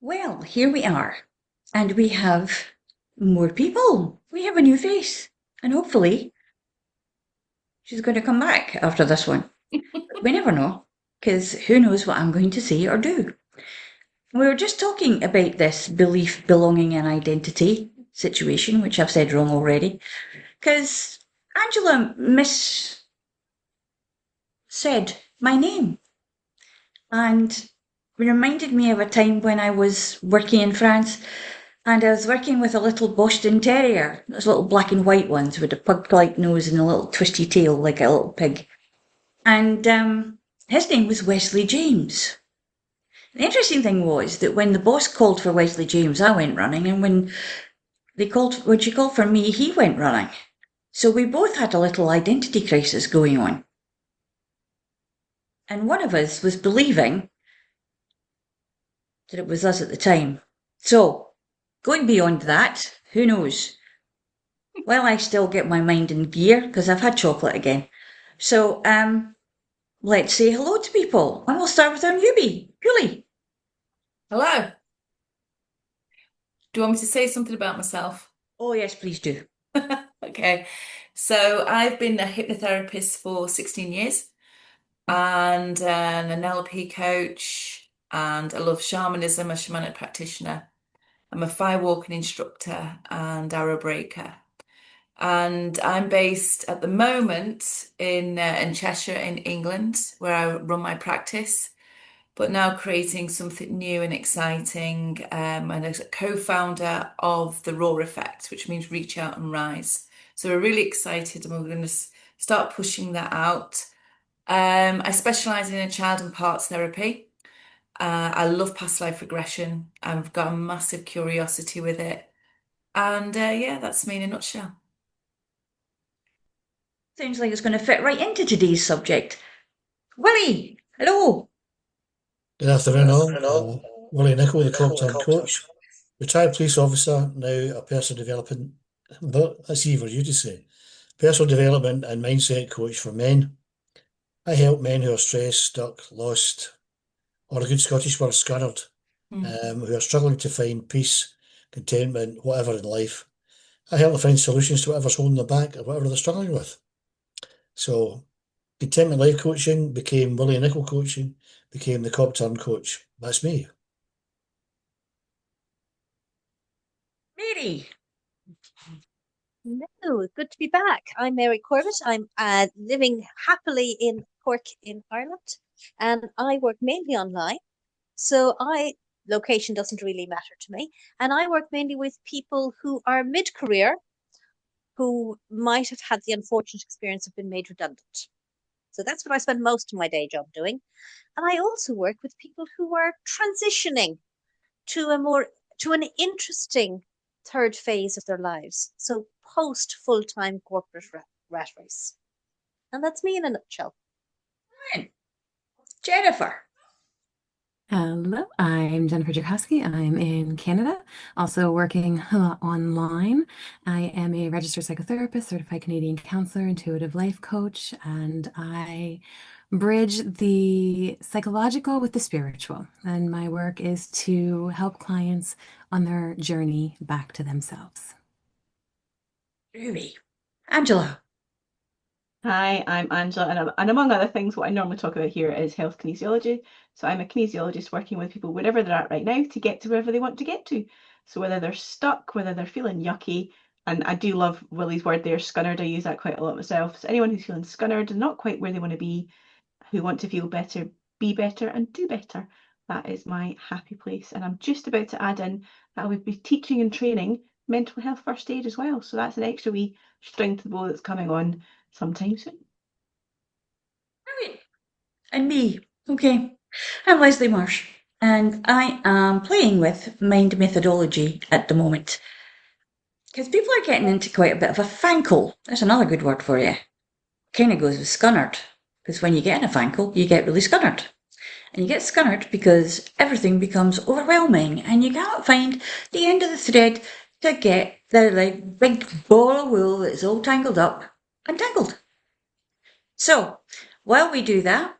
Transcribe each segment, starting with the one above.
Well, here we are, and we have more people. We have a new face, and hopefully she's going to come back after this one. But we never know, because who knows what I'm going to say or do. We were just talking about this belief, belonging, and identity situation, which I've said wrong already, because Angela said my name and reminded me of a time when I was working in France. And I was working with a little Boston Terrier, those little black and white ones with a pug-like nose and a little twisty tail like a little pig. And his name was Wesley James. The interesting thing was that when the boss called for Wesley James, I went running, and when she called for me, he went running. So we both had a little identity crisis going on. And one of us was believing that it was us at the time. So, going beyond that, who knows? Well, I still get my mind in gear because I've had chocolate again. So, let's say hello to people. And we'll start with our newbie, Julie. Hello. Do you want me to say something about myself? Oh, yes, please do. Okay. So I've been a hypnotherapist for 16 years and an NLP coach, and I love shamanism, a shamanic practitioner. I'm a fire walking instructor and arrow breaker. And I'm based at the moment in Cheshire in England, where I run my practice, but now creating something new and exciting, and as a co-founder of the Raw Effect, which means reach out and rise. So we're really excited, and we're going to start pushing that out. I specialize in child and parts therapy. I love past life regression. I've got a massive curiosity with it. And yeah, that's me in a nutshell. Sounds like it's going to fit right into today's subject. Willie, hello. Good afternoon, all. Willie Nicol, the Coptown coach, retired police officer, now a personal development, that's easy for you to say, personal development and mindset coach for men. I help men who are stressed, stuck, lost, or a good Scottish word, scunnered, Mm. who are struggling to find peace, contentment, whatever in life. I help them find solutions to whatever's holding them back or whatever they're struggling with. So, contentment life coaching became Willie Nicol coaching, became the Coptown coach. That's me. Mary. No, good to be back. I'm Mary Corbett. I'm living happily in Cork in Ireland, and I work mainly online. So I location doesn't really matter to me, and I work mainly with people who are mid-career who might have had the unfortunate experience of being made redundant. So that's what I spend most of my day job doing. And I also work with people who are transitioning to an interesting third phase of their lives. So post full-time corporate rat race. And that's me in a nutshell. Jennifer. Hello, I'm Jennifer Jakowski. I'm in Canada, also working a lot online. I am a registered psychotherapist, certified Canadian counselor, intuitive life coach, and I bridge the psychological with the spiritual. And my work is to help clients on their journey back to themselves. Ruby. Angela. Hi, I'm Angela, and among other things, what I normally talk about here is health kinesiology. So I'm a kinesiologist working with people wherever they're at right now to get to wherever they want to get to. So whether they're stuck, whether they're feeling yucky, and I do love Willie's word there, scunnered. I use that quite a lot myself. So anyone who's feeling scunnered and not quite where they want to be, who want to feel better, be better, and do better, that is my happy place. And I'm just about to add in that I would be teaching and training mental health first aid as well. So that's an extra wee string to the bow that's coming on sometime soon. Brilliant. And me. Okay. I'm Leslie Marsh, and I am playing with mind methodology at the moment. Because people are getting into quite a bit of a fankle. There's another good word for you. Kind of goes with scunnered. Because when you get in a fankle, you get really scunnered. And you get scunnered because everything becomes overwhelming and you cannot find the end of the thread to get the like big ball of wool that's all tangled up untangled. So, while we do that,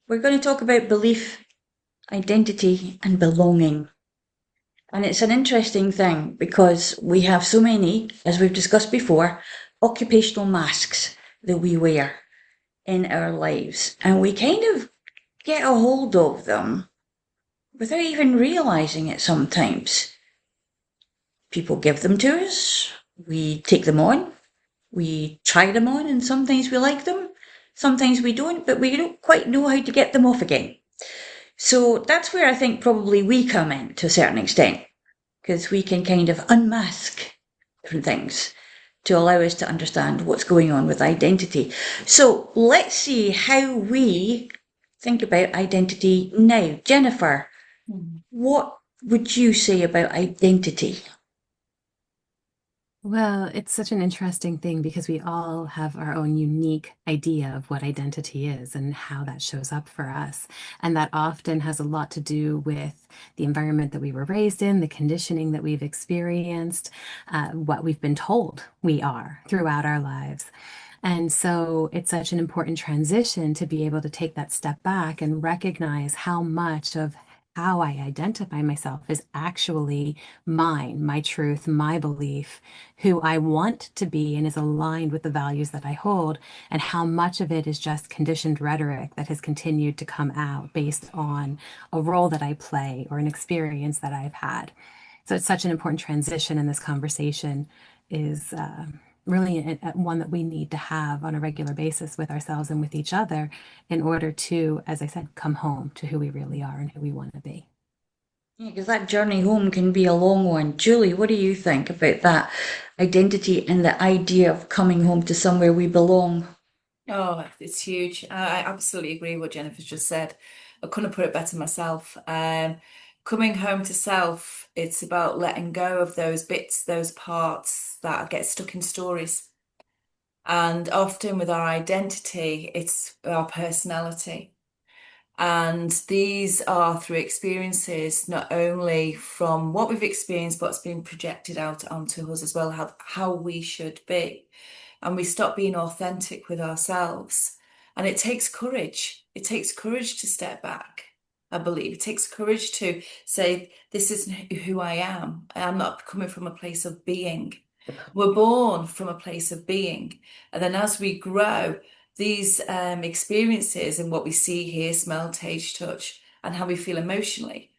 we're going to talk about belief, identity, and belonging. And it's an interesting thing because we have so many, as we've discussed before, occupational masks that we wear in our lives. And we kind of get a hold of them without even realizing it sometimes. People give them to us, we take them on, we try them on, and sometimes we like them, sometimes we don't, but we don't quite know how to get them off again. So that's where I think probably we come in to a certain extent, because we can kind of unmask different things to allow us to understand what's going on with identity. So let's see how we think about identity now. Jennifer, what would you say about identity? Well, it's such an interesting thing because we all have our own unique idea of what identity is and how that shows up for us. And that often has a lot to do with the environment that we were raised in, the conditioning that we've experienced, what we've been told we are throughout our lives. And so it's such an important transition to be able to take that step back and recognize how much of how I identify myself is actually mine, my truth, my belief, who I want to be and is aligned with the values that I hold, and how much of it is just conditioned rhetoric that has continued to come out based on a role that I play or an experience that I've had. So it's such an important transition, and this conversation is really one that we need to have on a regular basis with ourselves and with each other in order to, as I said, come home to who we really are and who we want to be. Yeah, because that journey home can be a long one. Julie, what do you think about that identity and the idea of coming home to somewhere we belong? Oh, it's huge. I absolutely agree with what Jennifer's just said. I couldn't put it better myself. Coming home to self, it's about letting go of those bits, those parts that get stuck in stories. And often with our identity, it's our personality. And these are through experiences, not only from what we've experienced, but it's been projected out onto us as well, how we should be. And we stop being authentic with ourselves. And it takes courage. It takes courage to step back, I believe. It takes courage to say, this isn't who I am. I'm not coming from a place of being. We're born from a place of being. And then as we grow, these experiences and what we see, hear, smell, taste, touch, and how we feel emotionally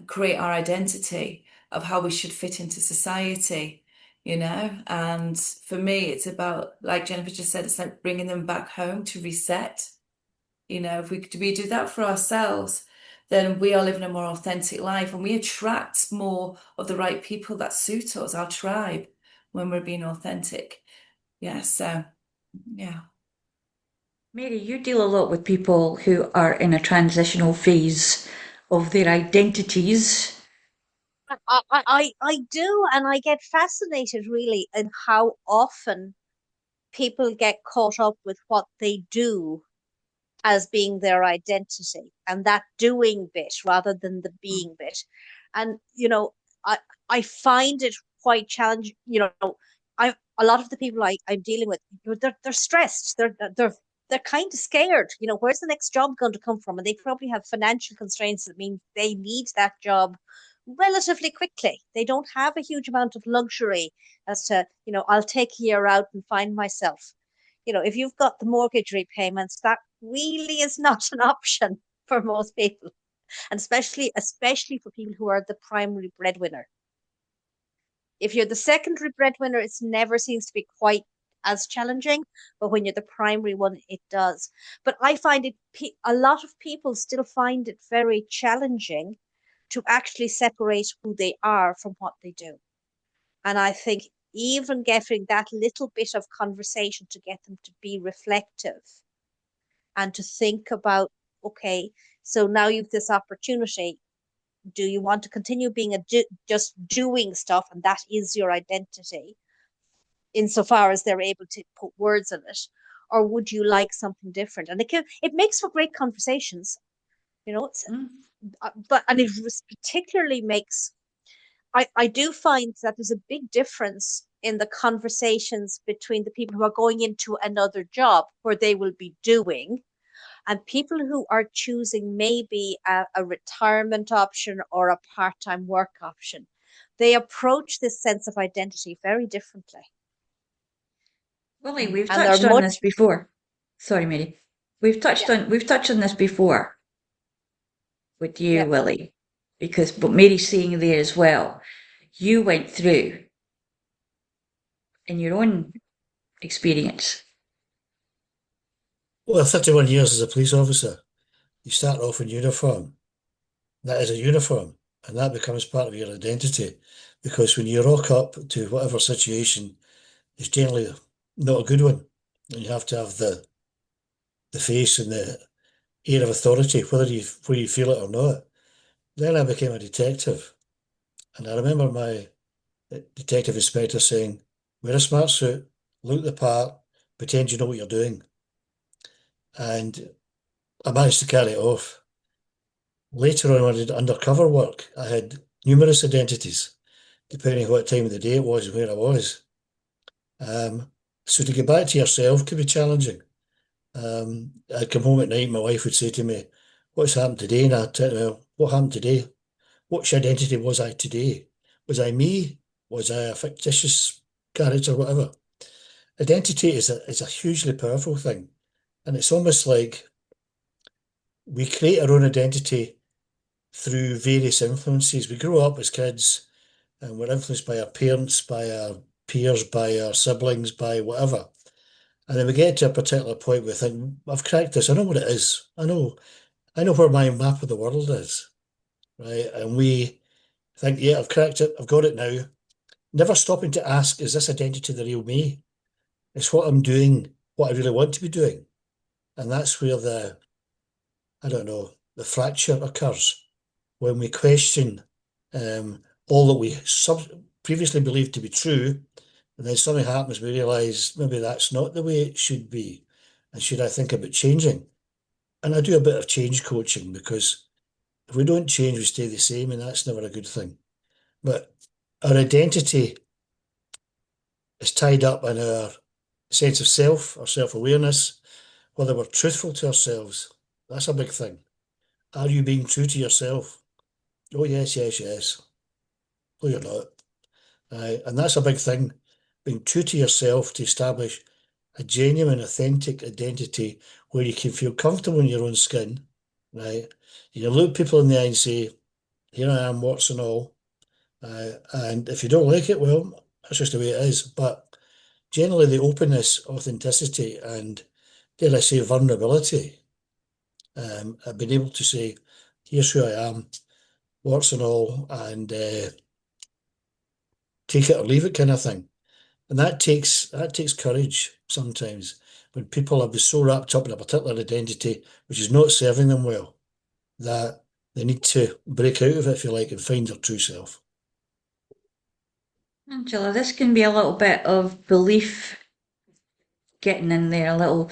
create our identity of how we should fit into society, you know? And for me, it's about, like Jennifer just said, it's like bringing them back home to reset. You know, if we do that for ourselves, then we are living a more authentic life and we attract more of the right people that suit us, our tribe, when we're being authentic. Yeah, so yeah. Mary, you deal a lot with people who are in a transitional phase of their identities. I do, and I get fascinated really in how often people get caught up with what they do as being their identity and that doing bit rather than the being bit. And I I find it quite challenging. I a lot of the people I'm dealing with, they're stressed. They're kind of scared. Where's the next job going to come from? And they probably have financial constraints that mean they need that job relatively quickly. They don't have a huge amount of luxury as to, I'll take a year out and find myself. If you've got the mortgage repayments, that really is not an option for most people, and especially for people who are the primary breadwinner. If you're the secondary breadwinner, it never seems to be quite as challenging, but when you're the primary one, it does. But I find a lot of people still find it very challenging to actually separate who they are from what they do. And I think even getting that little bit of conversation to get them to be reflective and to think about, okay, so now you've this opportunity. Do you want to continue being just doing stuff and that is your identity insofar as they're able to put words on it? Or would you like something different? And it makes for great conversations, Mm. and it particularly makes I do find that there's a big difference in the conversations between the people who are going into another job where they will be doing And people who are choosing maybe a retirement option or a part-time work option, they approach this sense of identity very differently. Willie, we've And they're touched on much, this before. Sorry, Mary. We've touched on this before with you, yeah, Willie, because but Mary's saying there as well. You went through in your own experience. Well, 31 years as a police officer, you start off in uniform. That is a uniform, and that becomes part of your identity. Because when you rock up to whatever situation, it's generally not a good one. And you have to have the face and the air of authority, whether you feel it or not. Then I became a detective. And I remember my detective inspector saying, wear a smart suit, look the part, pretend you know what you're doing. And I managed to carry it off. Later on, when I did undercover work, I had numerous identities, depending what time of the day it was and where I was. So to get back to yourself could be challenging. I'd come home at night, my wife would say to me, what's happened today? And I'd tell her, what happened today? Which identity was I today? Was I me? Was I a fictitious character, whatever? Identity is a hugely powerful thing. And it's almost like we create our own identity through various influences. We grow up as kids and we're influenced by our parents, by our peers, by our siblings, by whatever. And then we get to a particular point where we think, I've cracked this, I know what it is. I know where my map of the world is. Right. And we think, yeah, I've cracked it, I've got it now. Never stopping to ask, is this identity the real me? It's what I'm doing, what I really want to be doing. And that's where I don't know, the fracture occurs when we question all that we previously believed to be true, and then something happens, we realise maybe that's not the way it should be, and should I think about changing? And I do a bit of change coaching because if we don't change, we stay the same, and that's never a good thing. But our identity is tied up in our sense of self, our self-awareness, whether we're truthful to ourselves. That's a big thing. Are you being true to yourself? Oh, yes, yes, yes. No, you're not. And that's a big thing. Being true to yourself to establish a genuine, authentic identity where you can feel comfortable in your own skin, right? You can look people in the eye and say, here I am, warts and all. And if you don't like it, well, that's just the way it is. But generally, the openness, authenticity, and dare I say, vulnerability, I've been able to say, here's who I am, warts and all, and take it or leave it kind of thing. And that takes courage sometimes when people have been so wrapped up in a particular identity which is not serving them well, that they need to break out of it, if you like, and find their true self. Angela, this can be a little bit of belief getting in there, a little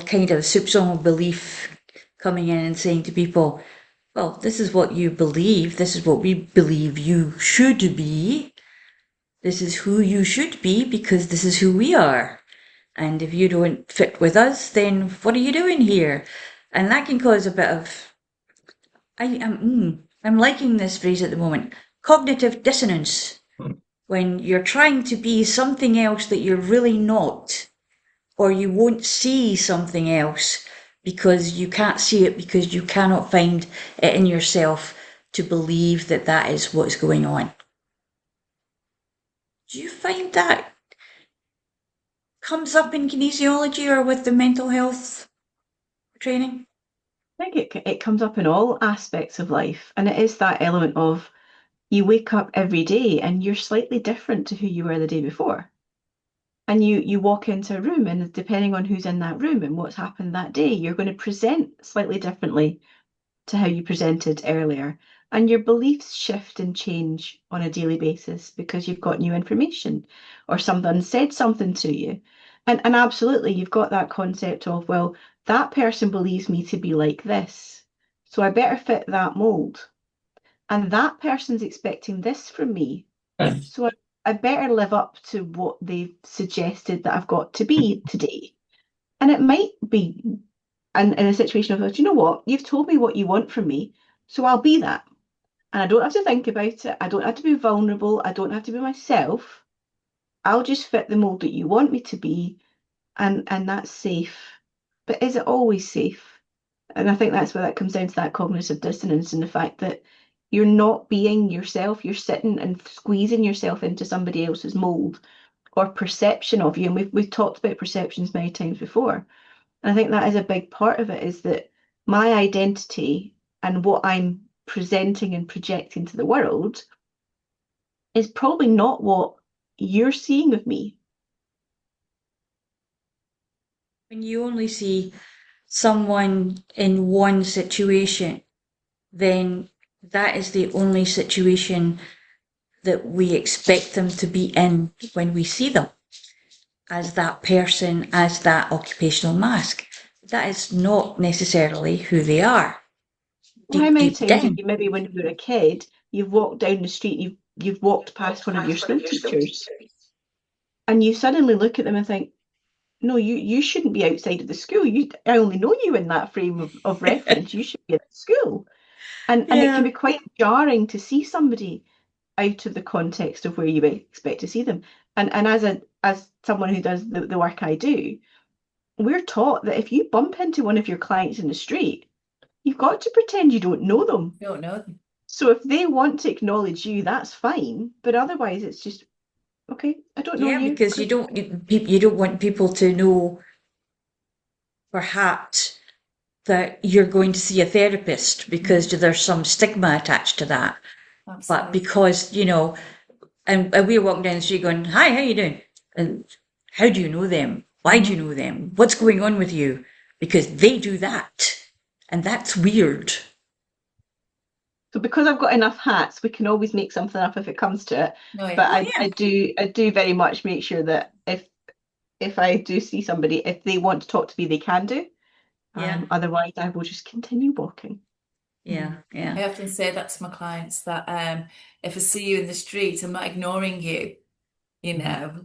kind of soup song of belief coming in and saying to people, well, this is what you believe, this is what we believe you should be, this is who you should be because this is who we are. And if you don't fit with us, then what are you doing here? And that can cause a bit of, I'm liking this phrase at the moment, cognitive dissonance, when you're trying to be something else that you're really not, or you won't see something else because you can't see it because you cannot find it in yourself to believe that that is what's going on. Do you find that comes up in kinesiology or with the mental health training? I think it comes up in all aspects of life, and it is that element of you wake up every day and you're slightly different to who you were the day before. And you walk into a room, and depending on who's in that room and what's happened that day, you're going to present slightly differently to how you presented earlier. And your beliefs shift and change on a daily basis because you've got new information or someone said something to you. And absolutely, you've got that concept of, well, that person believes me to be like this, so I better fit that mold. And that person's expecting this from me, so I better live up to what they've suggested that I've got to be today. And it might be and in a situation of, do you know what? You've told me what you want from me, so I'll be that. And I don't have to think about it. I don't have to be vulnerable. I don't have to be myself. I'll just fit the mold that you want me to be, and that's safe. But is it always safe? And I think that's where that comes down to that cognitive dissonance and the fact that you're not being yourself. You're sitting and squeezing yourself into somebody else's mold or perception of you. And we've talked about perceptions many times before. And I think that is a big part of it, is that my identity and what I'm presenting and projecting to the world is probably not what you're seeing of me. When you only see someone in one situation, then that is the only situation that we expect them to be in when we see them, as that person, as that occupational mask. That is not necessarily who they are. Well, how many Deep times have down. you, maybe when you were a kid, you've walked down the street, you've walked past one of your school teachers, and you suddenly look at them and think, no, you shouldn't be outside of the school. I only know you in that frame of reference. You should be at school. And it can be quite jarring to see somebody out of the context of where you expect to see them. And as someone who does the work I do, we're taught that if you bump into one of your clients in the street, you've got to pretend you don't know them. You don't know them. So if they want to acknowledge you, that's fine. But otherwise, it's just, okay, I don't know you. Because you don't want people to know, perhaps, that you're going to see a therapist, because there's some stigma attached to that. Absolutely. But because, and we're walking down the street going, hi, how you doing? And how do you know them? Why do you know them? What's going on with you? Because they do that. And that's weird. So because I've got enough hats, we can always make something up if it comes to it. Oh, yeah. But I do very much make sure that if I do see somebody, if they want to talk to me, they can do. Otherwise, I will just continue walking. Yeah. I often say that to my clients, that if I see you in the street, I'm not ignoring you,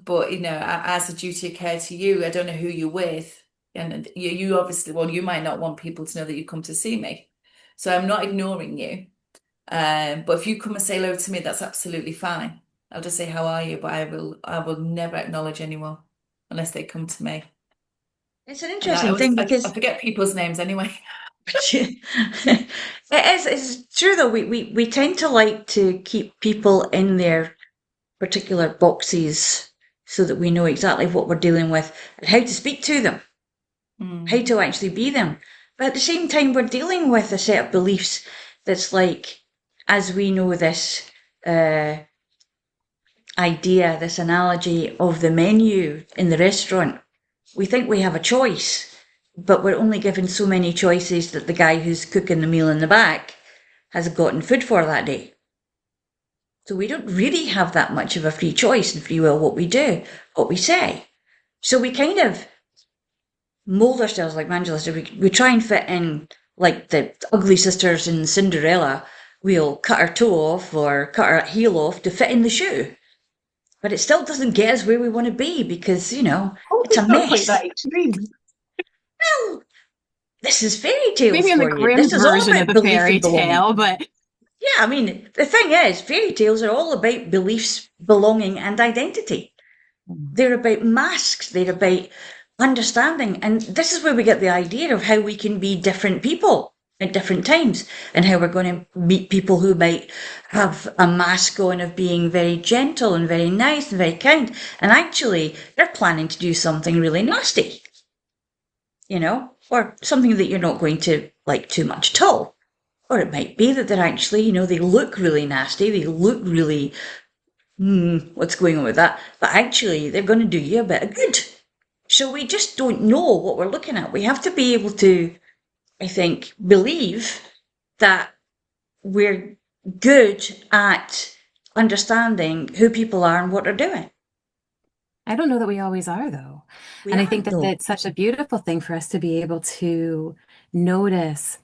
but as a duty of care to you, I don't know who you're with, and you obviously, well, you might not want people to know that you come to see me, so I'm not ignoring you. But if you come and say hello to me, that's absolutely fine. I'll just say, how are you? But I will never acknowledge anyone unless they come to me. It's an interesting thing, because I forget people's names anyway. It's true though. We tend to like to keep people in their particular boxes so that we know exactly what we're dealing with and how to speak to them, how to actually be them. But at the same time, we're dealing with a set of beliefs that's like, as we know this idea, this analogy of the menu in the restaurant, we think we have a choice, but we're only given so many choices that the guy who's cooking the meal in the back has gotten food for that day. So we don't really have that much of a free choice and free will what we do, what we say. So we kind of mold ourselves, like Angela said. We try and fit in like the ugly sisters in Cinderella. We'll cut our toe off or cut our heel off to fit in the shoe. But it still doesn't get us where we want to be, because, it's a not mess. quite that extreme. Well, this is fairy tales Maybe in the for you. grim This is all version about of the belief fairy and belonging. tale, but Yeah, I mean, the thing is, fairy tales are all about beliefs, belonging, and identity. They're about masks. They're about understanding. And this is where we get the idea of how we can be different people at different times, and how we're going to meet people who might have a mask on of being very gentle and very nice and very kind. And actually, they're planning to do something really nasty, or something that you're not going to like too much at all. Or it might be that they're actually, they look really nasty. They look really, what's going on with that? But actually, they're going to do you a bit of good. So we just don't know what we're looking at. We have to be able to, I think, believe that we're good at understanding who people are and what they're doing. I don't know that we always are, though. And I think that that's such a beautiful thing for us to be able to notice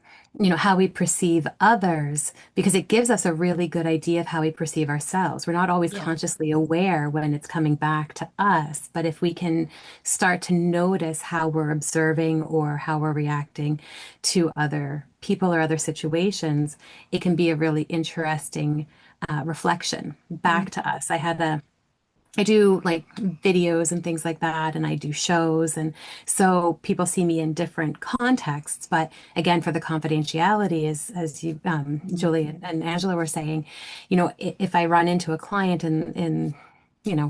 how we perceive others, because it gives us a really good idea of how we perceive ourselves. We're not always Yeah. consciously aware when it's coming back to us, but if we can start to notice how we're observing or how we're reacting to other people or other situations, it can be a really interesting reflection back to us. I do like videos and things like that, and I do shows. And so people see me in different contexts. But again, for the confidentiality, as you, Julie and Angela were saying, if I run into a client in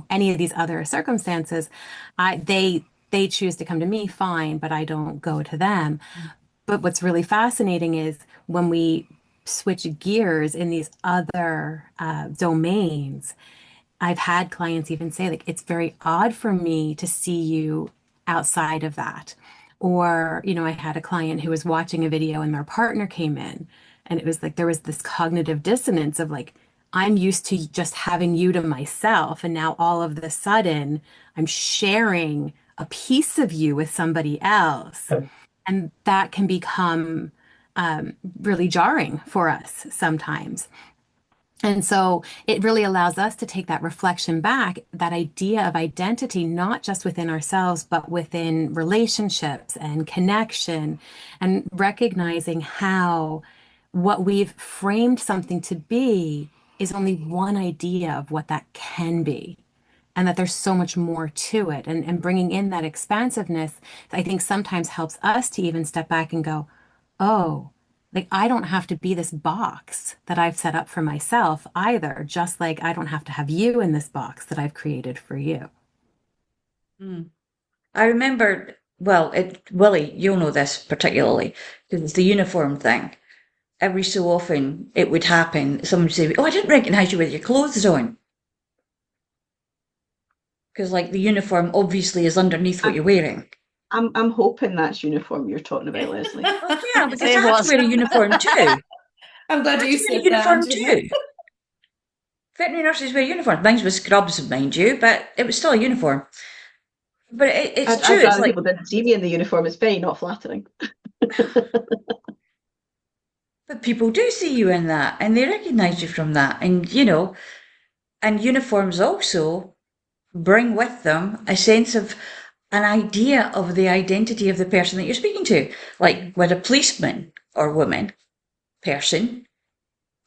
any of these other circumstances, they choose to come to me, fine, but I don't go to them. But what's really fascinating is when we switch gears in these other domains, I've had clients even say, like, it's very odd for me to see you outside of that. Or, I had a client who was watching a video and their partner came in, and it was like there was this cognitive dissonance of like, I'm used to just having you to myself. And now all of a sudden, I'm sharing a piece of you with somebody else. And that can become really jarring for us sometimes. And so it really allows us to take that reflection back, that idea of identity, not just within ourselves, but within relationships and connection, and recognizing how what we've framed something to be is only one idea of what that can be. And that there's so much more to it. And bringing in that expansiveness, I think sometimes helps us to even step back and go, oh, like I don't have to be this box that I've set up for myself either, just like I don't have to have you in this box that I've created for you. I remember, well, Willie, you'll know this particularly, because it's the uniform thing. Every so often it would happen. Someone would say, "Oh, I didn't recognize you with your clothes on." Because, like, the uniform obviously is underneath what you're wearing. I'm hoping that's uniform you're talking about, Leslie. Well, yeah, because Say I had what? to wear a uniform too. I'm glad I had you to wear a said that, uniform Angela. too. Veterinary nurses wear uniforms. Mine was scrubs, mind you, but it was still a uniform. But it's I'd true. It's rather like, people didn't see me in the uniform. It's very not flattering. but people do see you in that, and they recognise you from that, and and uniforms also bring with them a sense of an idea of the identity of the person that you're speaking to. Like with a policeman or woman person,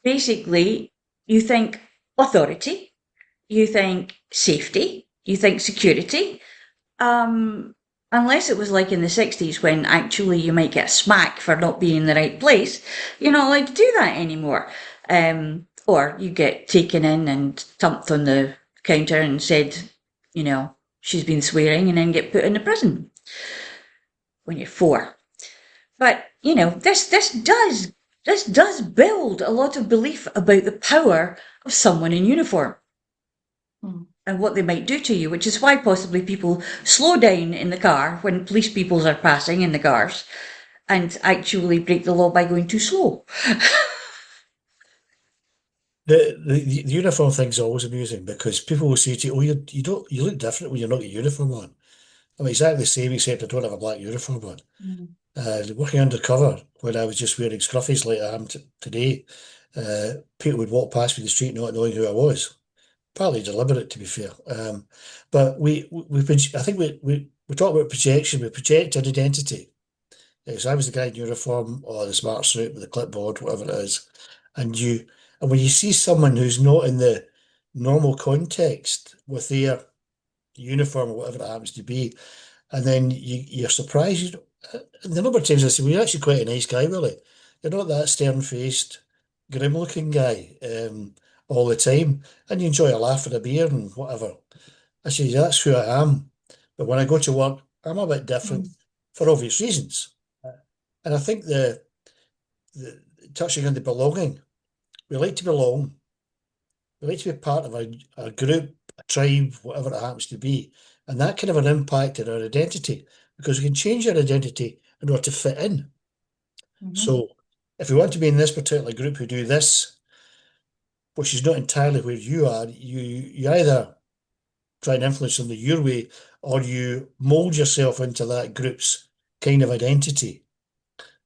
basically, you think authority, you think safety, you think security. Um, Unless it was like in the 60s when actually you might get a smack for not being in the right place, you're not allowed to do that anymore. Or you get taken in and thumped on the counter and said, she's been swearing, and then get put in the prison when you're 4. But, this does build a lot of belief about the power of someone in uniform and what they might do to you, which is why possibly people slow down in the car when police people are passing in the cars and actually break the law by going too slow. The uniform thing's always amusing because people will say to you, "Oh, you look different when you're not got your uniform on." I'm exactly the same, except I don't have a black uniform on. Working undercover when I was just wearing scruffies like I am today, people would walk past me in the street not knowing who I was. Partly deliberate, to be fair. But I think we talk about projection. We project an identity. So I was the guy in uniform or the smart suit with the clipboard, whatever it is, and when you see someone who's not in the normal context with their uniform or whatever it happens to be, and then you're surprised. The number of times I say, "Well, you're actually quite a nice guy, really. You're not that stern-faced, grim-looking guy all the time, and you enjoy a laugh and a beer and whatever." I say, "Yeah, that's who I am. But when I go to work, I'm a bit different for obvious reasons." And I think the touching on the belonging, we like to belong. We like to be part of a group, a tribe, whatever it happens to be. And that can have an impact on our identity because we can change our identity in order to fit in. So if we want to be in this particular group who do this, which is not entirely where you are, you either try and influence them your way or you mold yourself into that group's kind of identity.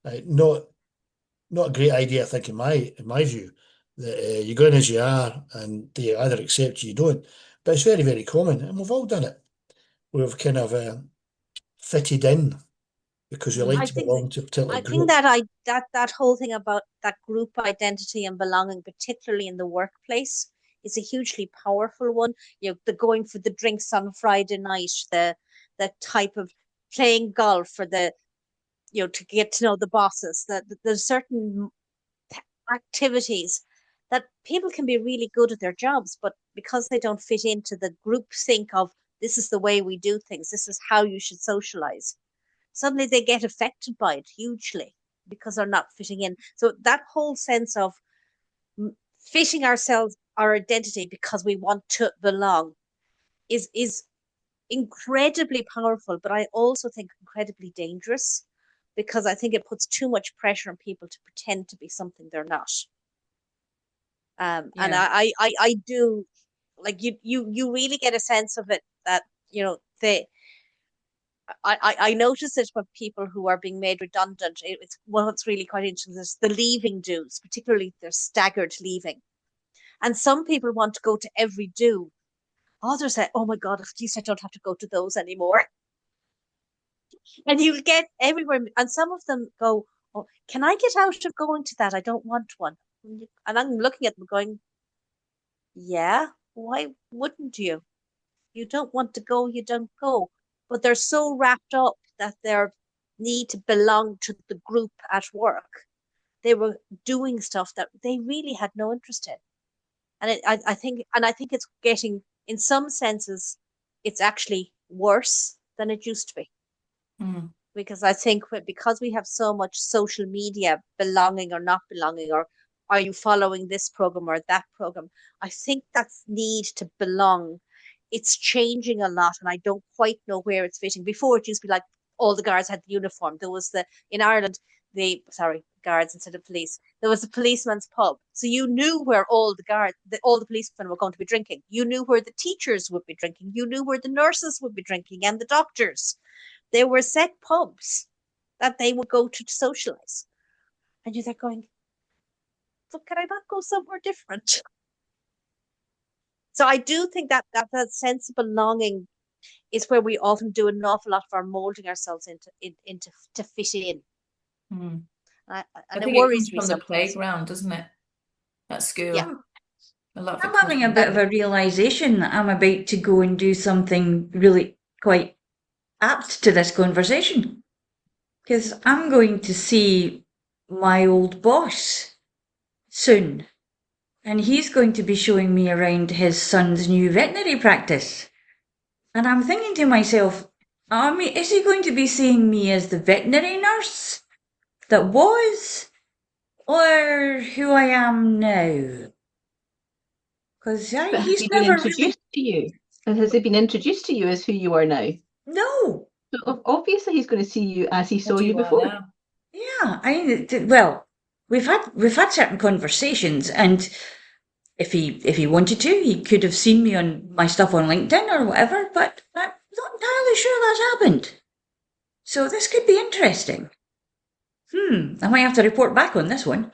Right? Not not a great idea, I think, in my view, that you go in as you are and they either accept you, or you don't. But it's very, very common, and we've all done it. We've kind of fitted in because we like I to think belong to a particular I think group. that that whole thing about that group identity and belonging, particularly in the workplace, is a hugely powerful one. You know, the going for the drinks on Friday night, the type of playing golf for the, you know, to get to know the bosses. That there's certain activities that people can be really good at their jobs, but because they don't fit into the group think of this is the way we do things, this is how you should socialize, suddenly they get affected by it hugely because they're not fitting in. So that whole sense of fitting ourselves, our identity because we want to belong is incredibly powerful, but I also think incredibly dangerous because I think it puts too much pressure on people to pretend to be something they're not. And Yeah. I do, like, you really get a sense of it that, you know, I notice it with people who are being made redundant. It's what's really quite interesting is the leaving dues, particularly their staggered leaving. And some people want to go to every do. Others say, "Oh my God, at least I don't have to go to those anymore." And you get everywhere. And some of them go, "Oh, can I get out of going to that? I don't want one." And I'm looking at them going, "Yeah, why wouldn't you? You don't want to go, you don't go." But they're so wrapped up that their need to belong to the group at work, they were doing stuff that they really had no interest in. And I think it's getting, in some senses, it's actually worse than it used to be. Mm. Because I think because we have so much social media, belonging or not belonging, or are you following this program or that program? I think that need to belong, it's changing a lot, and I don't quite know where it's fitting. Before it used to be like all the guards had the uniform. There was the in Ireland, the sorry, guards instead of police. There was a policeman's pub, so you knew where all the policemen were going to be drinking. You knew where the teachers would be drinking. You knew where the nurses would be drinking and the doctors. There were set pubs that they would go to socialize. And you're there going, but can I not go somewhere different? So I do think that sense of belonging is where we often do an awful lot of our molding ourselves into to fit in. Mm. And I it think it comes worries me from the sometimes. playground, doesn't it? At Yeah. school. A lot of I'm it comes having a from bit of there. a realization that I'm about to go and do something really quite apt to this conversation. Because I'm going to see my old boss soon. And he's going to be showing me around his son's new veterinary practice. And I'm thinking to myself, is he going to be seeing me as the veterinary nurse that was, or who I am now? Because But has he's he been never really. introduced to you? And has he been introduced to you as who you are now? No. So obviously he's going to see you as he saw What you you are before. now. Yeah, well, we've had certain conversations, and if he wanted to, he could have seen me on my stuff on LinkedIn or whatever, but I'm not entirely sure that's happened. So this could be interesting. I might have to report back on this one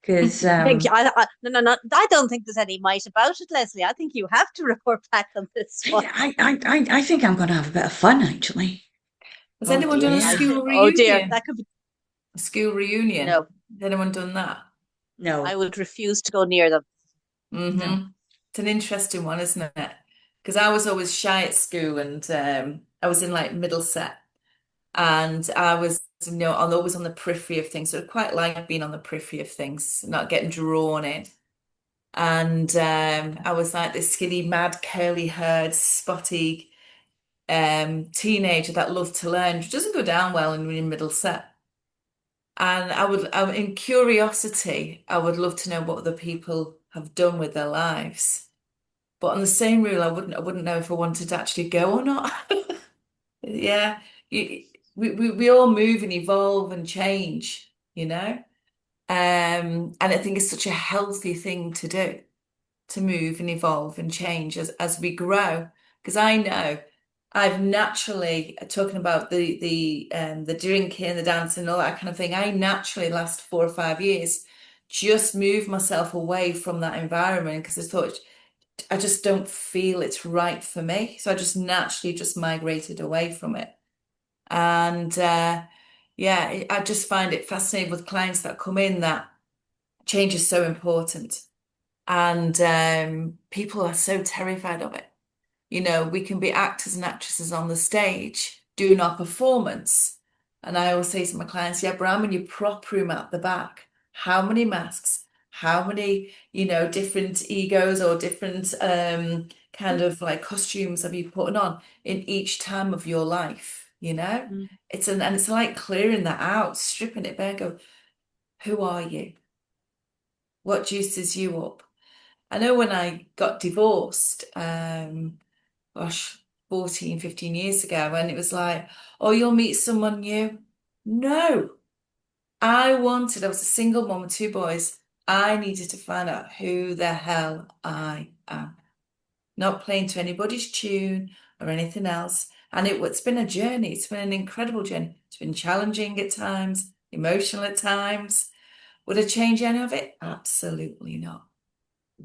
because Thank you. No. I don't think there's any might about it, Leslie. I think you have to report back on this one. I think I'm going to have a bit of fun actually. Has Oh anyone done a dear. Yeah. school Oh dear. reunion? That could be A school reunion? no. Has anyone done that? I No, would refuse to go near them. no. It's an interesting one, isn't it? Because I was always shy at school, and I was in like Middlesex, and I was, always on the periphery of things. So I quite like being on the periphery of things, not getting drawn in. And I was like this skinny, mad, curly-haired, spotty teenager that loved to learn, which doesn't go down well in Middlesex. And in curiosity, I would love to know what other people have done with their lives. But on the same rule, I wouldn't know if I wanted to actually go or not. Yeah, you, we all move and evolve and change, you know? And I think it's such a healthy thing to do, to move and evolve and change as we grow. Because I know I've naturally, talking about the drinking, the dancing, all that kind of thing, I naturally last 4 or 5 years just moved myself away from that environment because I thought I just don't feel it's right for me. So I just naturally just migrated away from it. And yeah, I just find it fascinating with clients that come in that change is so important. And people are so terrified of it. You know, we can be actors and actresses on the stage doing our performance. And I always say to my clients, yeah, but I'm in your prop room at the back. How many masks? How many, different egos or different kind of like costumes have you put on in each time of your life? Mm. And it's like clearing that out, stripping it bare, go, who are you? What juices you up? I know when I got divorced, gosh, 14, 15 years ago, and it was like, oh, you'll meet someone new. No, I was a single mom with 2 boys. I needed to find out who the hell I am. Not playing to anybody's tune or anything else. And it's been a journey. It's been an incredible journey. It's been challenging at times, emotional at times. Would I change any of it? Absolutely not.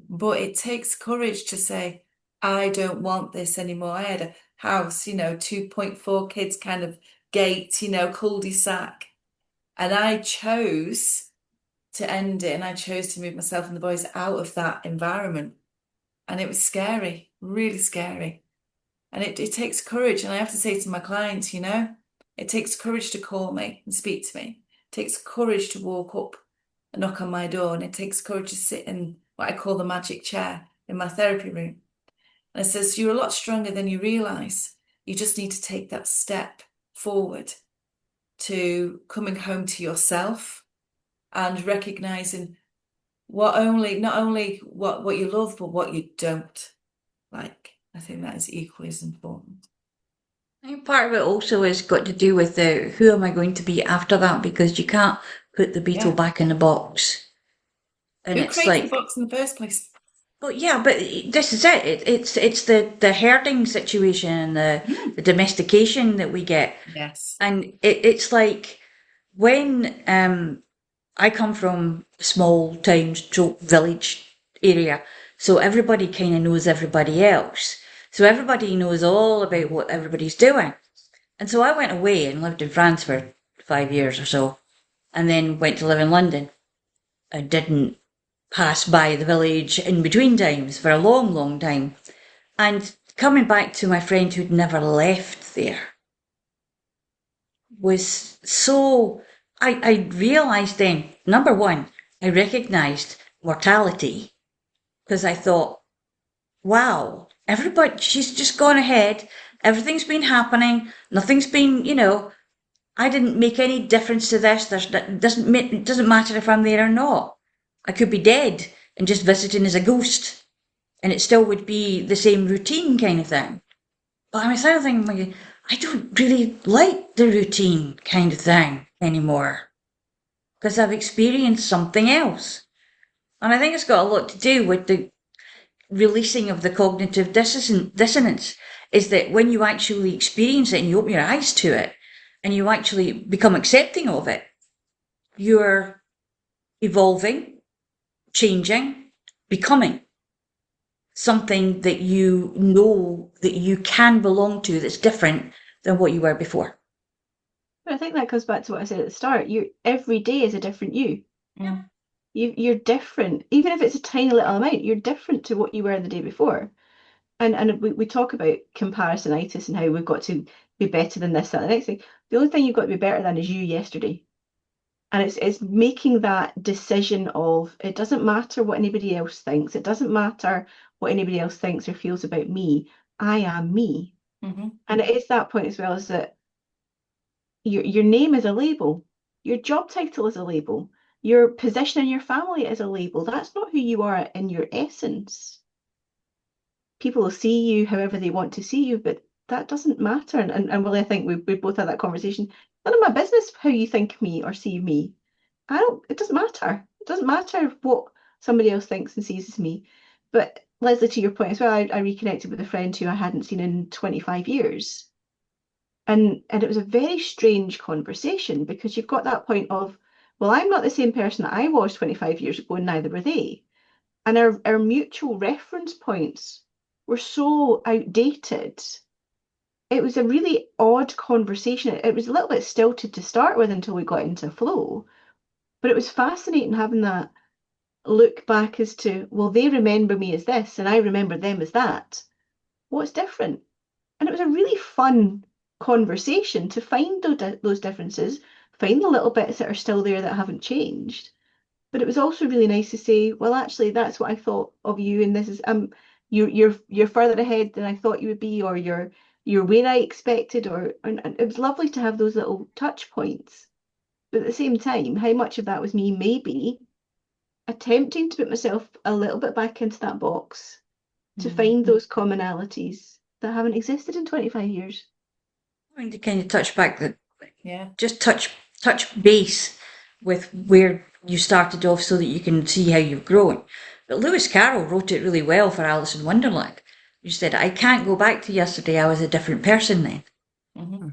But it takes courage to say, I don't want this anymore. I had a house, 2.4 kids kind of gate, cul-de-sac. And I chose to end it and I chose to move myself and the boys out of that environment. And it was scary, really scary. And it takes courage. And I have to say to my clients, it takes courage to call me and speak to me. It takes courage to walk up and knock on my door. And it takes courage to sit in what I call the magic chair in my therapy room. And it says, you're a lot stronger than you realize. You just need to take that step forward to coming home to yourself and recognizing not only what you love, but what you don't like. I think that is equally as important. I think part of it also has got to do with the who am I going to be after that, because you can't put the beetle Yeah. back in the box. And Who it's created the like, box in the first place? but yeah, but this is it. It's the herding situation and the domestication that we get. Yes. And it's like when I come from a small town, stroke village area, so everybody kind of knows everybody else. So everybody knows all about what everybody's doing. And so I went away and lived in France for 5 years or so, and then went to live in London. I didn't pass by the village in between times for a long, long time. And coming back to my friend who'd never left there was so. I realised then, number one, I recognised mortality because I thought, wow, everybody, she's just gone ahead. Everything's been happening. Nothing's been, I didn't make any difference to this. It doesn't matter if I'm there or not. I could be dead and just visiting as a ghost, and it still would be the same routine kind of thing. But I'm starting thinking, I don't really like the routine kind of thing anymore because I've experienced something else. And I think it's got a lot to do with the releasing of the cognitive dissonance, is that when you actually experience it and you open your eyes to it and you actually become accepting of it, you're evolving, changing, becoming something that you know that you can belong to that's different than what you were before. But I think that comes back to what I said at the start. Every day is a different you. Yeah. You're different. Even if it's a tiny little amount, you're different to what you were the day before. And we talk about comparisonitis and how we've got to be better than this, that, and the next thing. The only thing you've got to be better than is you yesterday. And it's making that decision of, it doesn't matter what anybody else thinks. It doesn't matter what anybody else thinks or feels about me. I am me. Mm-hmm. And it is that point as well, as that your name is a label. Your job title is a label. Your position in your family is a label. That's not who you are in your essence. People will see you however they want to see you, but that doesn't matter. And really, I think we both had that conversation. None of my business how you think of me or see me. It doesn't matter. It doesn't matter what somebody else thinks and sees as me. But Leslie, to your point as well, I reconnected with a friend who I hadn't seen in 25 years. And it was a very strange conversation because you've got that point of, well, I'm not the same person that I was 25 years ago, and neither were they. And our mutual reference points were so outdated. It was a really odd conversation. It was a little bit stilted to start with until we got into flow. But it was fascinating having that look back as to, well, they remember me as this and I remember them as that. What's different? And it was a really fun conversation to find those differences, find the little bits that are still there that haven't changed. But it was also really nice to say, well, actually, that's what I thought of you, and this is you're further ahead than I thought you would be, or you're where I expected, and it was lovely to have those little touch points. But at the same time, how much of that was me maybe attempting to put myself a little bit back into that box to find those commonalities that haven't existed in 25 years. I mean, to kind of touch back that, Yeah. just touch base with where you started off so that you can see how you've grown. But Lewis Carroll wrote it really well for Alice in Wonderland. You said, I can't go back to yesterday, I was a different person then. Mm-hmm.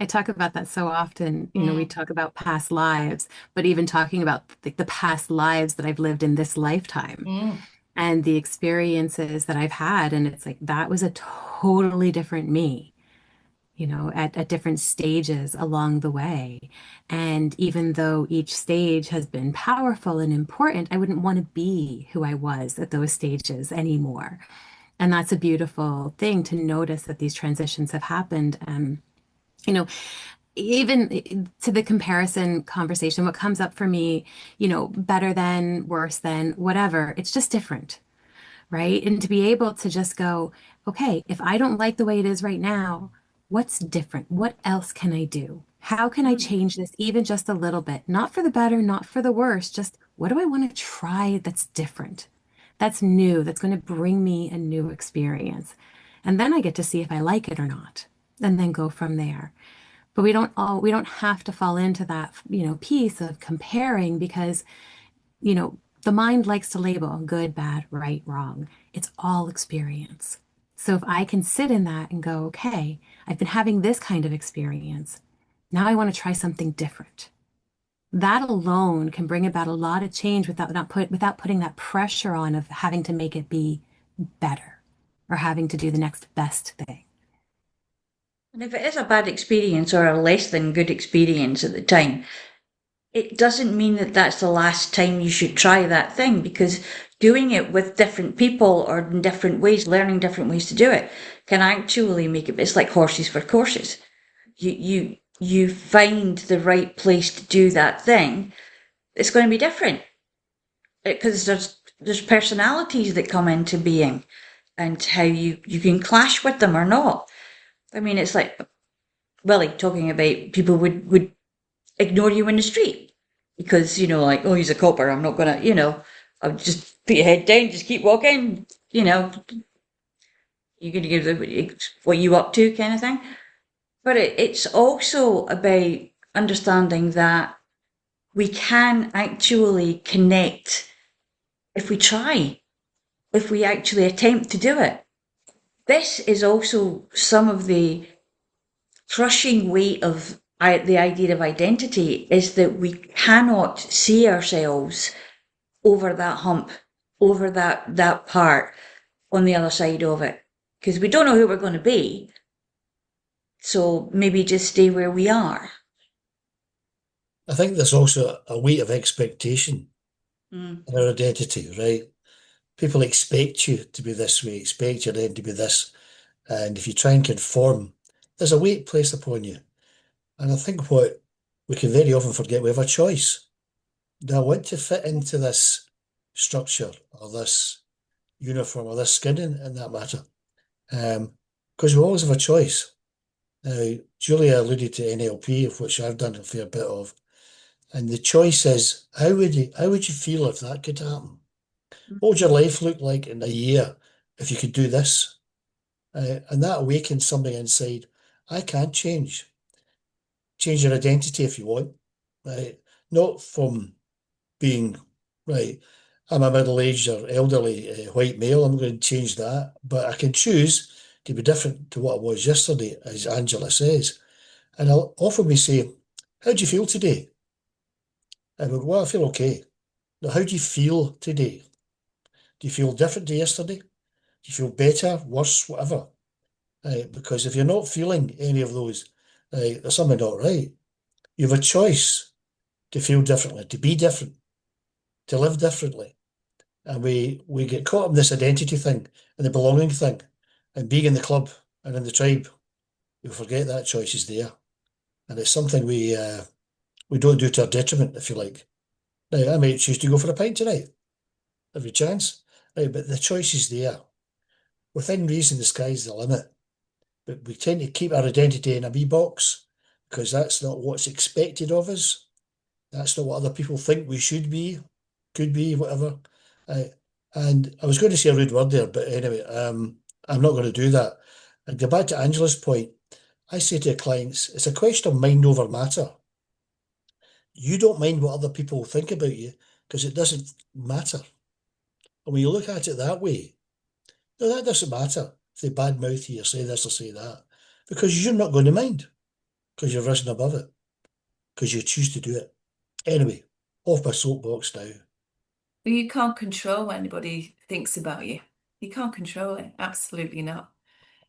I talk about that so often. We talk about past lives, but even talking about the past lives that I've lived in this lifetime and the experiences that I've had. And it's like, that was a totally different me, at different stages along the way. And even though each stage has been powerful and important, I wouldn't want to be who I was at those stages anymore. And that's a beautiful thing to notice that these transitions have happened. You know, even to the comparison conversation, what comes up for me, better than, worse than, whatever, it's just different, right? And to be able to just go, okay, if I don't like the way it is right now, what's different? What else can I do? How can I change this even just a little bit? Not for the better, not for the worse, just what do I want to try that's different, that's new, that's going to bring me a new experience? And then I get to see if I like it or not, and then go from there. But we don't have to fall into that, piece of comparing because, the mind likes to label good, bad, right, wrong. It's all experience. So if I can sit in that and go, okay, I've been having this kind of experience. Now I want to try something different. That alone can bring about a lot of change without putting that pressure on of having to make it be better or having to do the next best thing. And if it is a bad experience or a less than good experience at the time, it doesn't mean that that's the last time you should try that thing, because doing it with different people or in different ways, learning different ways to do it, can actually make it. It's like horses for courses. You find the right place to do that thing. It's going to be different because there's personalities that come into being, and how you can clash with them or not. I mean, it's like Willie talking about people would ignore you in the street because, like, oh, he's a copper, I'm not gonna, I'll just put your head down, just keep walking, you're gonna give the what you up to kind of thing. But it's also about understanding that we can actually connect if we try, if we actually attempt to do it. This is also some of the crushing weight of the idea of identity, is that we cannot see ourselves over that hump, over that part on the other side of it, because we don't know who we're going to be. So maybe just stay where we are. I think there's also a weight of expectation Mm. in our identity, right? People expect you to be this way, expect your end to be this. And if you try and conform, there's a weight placed upon you. And I think what we can very often forget, we have a choice. Do I want to fit into this structure or this uniform or this skin in that matter? Because we always have a choice. Now, Julia alluded to NLP, of which I've done a fair bit of. And the choice is, how would you feel if that could happen? What would your life look like in a year if you could do this? And that awakens something inside. I can change. Change your identity if you want, right? Not from being, right, I'm a middle-aged or elderly white male. I'm going to change that, but I can choose to be different to what I was yesterday, as Angela says. And I'll often we say, how do you feel today? I go, well, I feel okay. Now, how do you feel today? Do you feel different to yesterday? Do you feel better, worse, whatever? Because if you're not feeling any of those, there's something not right. You have a choice to feel differently, to be different, to live differently. And we get caught in this identity thing and the belonging thing and being in the club and in the tribe. We forget that choice is there. And it's something we don't do to our detriment, if you like. Now, I might choose to go for a pint tonight, every chance. Right, but the choice is there. Within reason, the sky's the limit. But we tend to keep our identity in a wee box because that's not what's expected of us. That's not what other people think we should be, could be, whatever. Uh, and I was going to say a rude word there, but anyway, I'm not going to do that. And go back to Angela's point. I say to clients, it's a question of mind over matter. You don't mind what other people think about you because it doesn't matter. And when you look at it that way, no, that doesn't matter if they badmouth you or say this or say that, because you're not going to mind because you've risen above it, because you choose to do it. Anyway, off my soapbox now. But you can't control what anybody thinks about you. You can't control it. Absolutely not.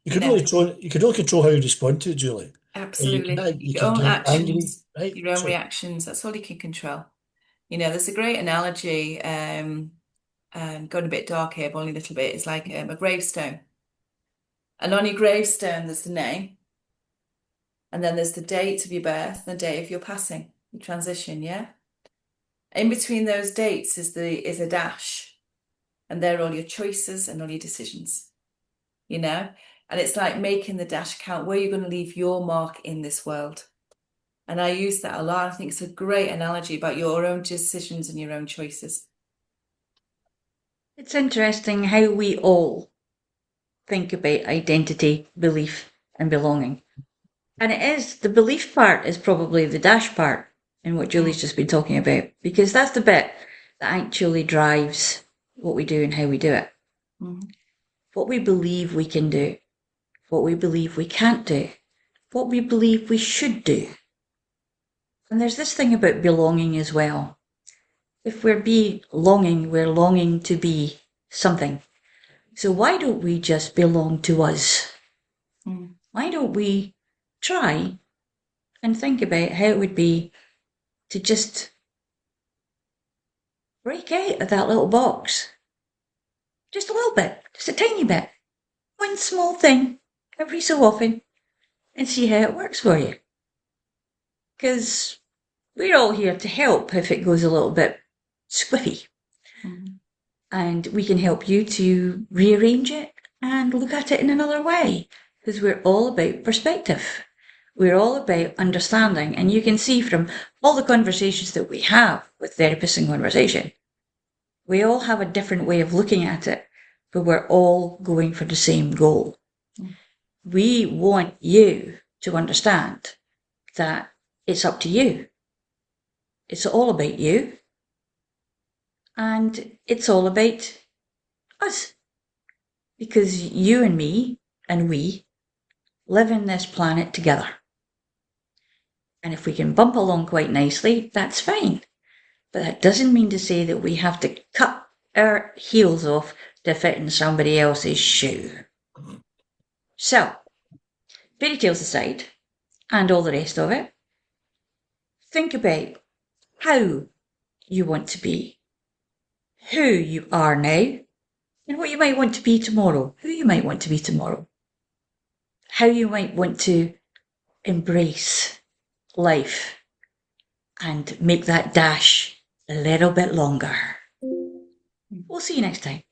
You You can know, only control how you respond to it, Julie. absolutely. You Your can own get angry, actions, right? your own Sorry. reactions, that's all you can control. You know, there's a great analogy, going a bit dark here, but only a little bit. It's like a gravestone. And on your gravestone, there's the name, and then there's the date of your birth, and the date of your passing, your transition, yeah? In between those dates is a dash, and they're all your choices and all your decisions, you know? And it's like making the dash count where you're going to leave your mark in this world. And I use that a lot. I think it's a great analogy about your own decisions and your own choices. It's interesting how we all think about identity, belief, and belonging. And it is the belief part is probably the dash part in what Julie's just been talking about, because that's the bit that actually drives what we do and how we do it. Mm-hmm. What we believe we can do, what we believe we can't do, what we believe we should do. And there's this thing about belonging as well. If we're belonging, we're longing to be something. So why don't we just belong to us? Mm. Why don't we try and think about how it would be to just break out of that little box? Just a little bit, just a tiny bit. One small thing every so often and see how it works for you. Because we're all here to help if it goes a little bit squiffy. Mm. And we can help you to rearrange it and look at it in another way. Because we're all about perspective. We're all about understanding. And you can see from all the conversations that we have with therapists in conversation, we all have a different way of looking at it, but we're all going for the same goal. Mm. We want you to understand that it's up to you. It's all about you. And it's all about us. Because you and me and we live in this planet together. And if we can bump along quite nicely, that's fine. But that doesn't mean to say that we have to cut our heels off to fit in somebody else's shoe. So, fairy tales aside, and all the rest of it, think about how you want to be, who you are now, and what you might want to be tomorrow, who you might want to be tomorrow, how you might want to embrace life and make that dash a little bit longer. We'll see you next time.